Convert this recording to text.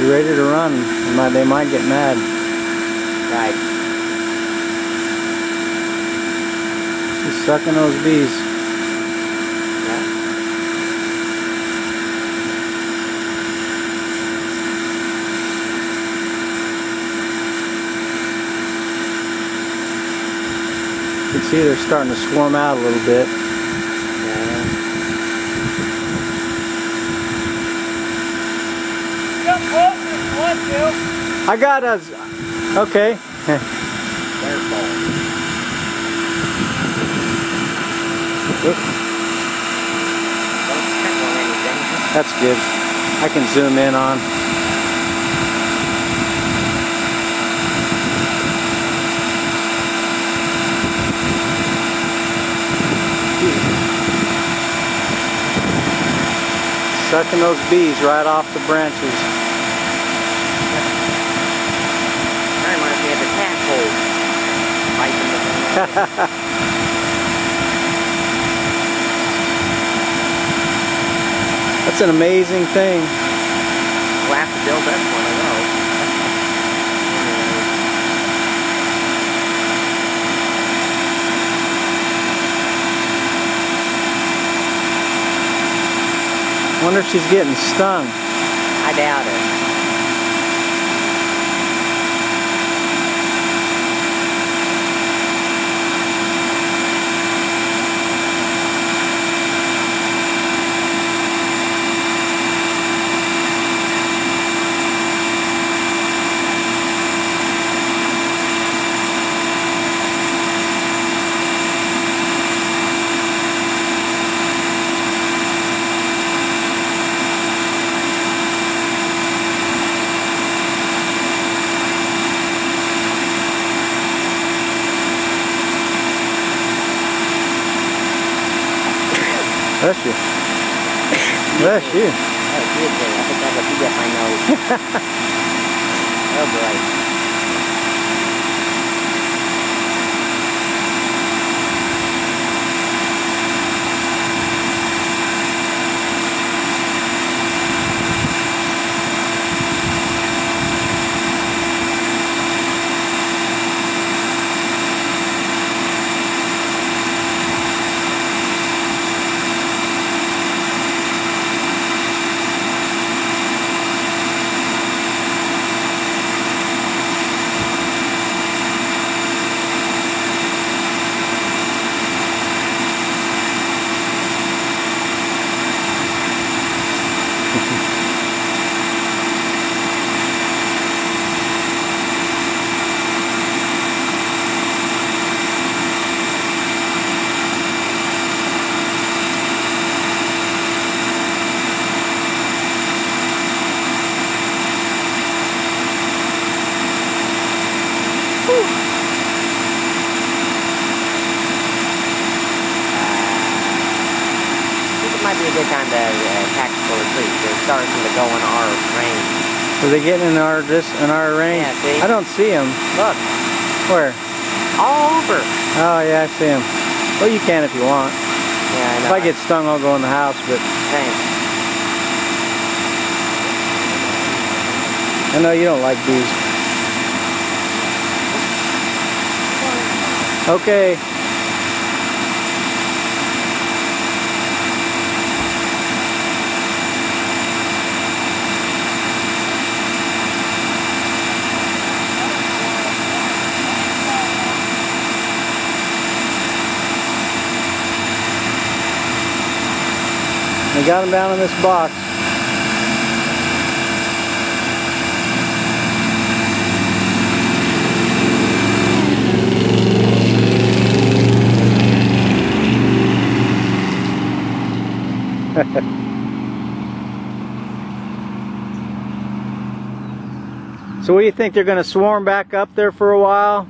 You ready to run? They might get mad. Right. She's sucking those bees. Yeah. You can see they're starting to swarm out a little bit. Jump closer if you want to. I got us. Okay. Careful. Oop, Don't step on anything. that's good. I can zoom in on. Sucking those bees right off the branches. That reminds me of the tadpole. Biting the banana. That's an amazing thing. We'll have to build us one of those. Wonder if she's getting stung. I doubt it. Bless you. Bless you. Oh, good thing. I think I got pee up my nose. Oh boy. This might be a good time to tactical retreat. They're starting to go in our range. Are they getting in our range? Yeah, see? I don't see them. Look, Where? all over. Oh yeah, I see them. Well, you can if you want. Yeah, I know. If I get stung, I'll go in the house. But Thanks. I know you don't like bees. Okay. We got them down in this box. So what do you think, they're going to swarm back up there for a while?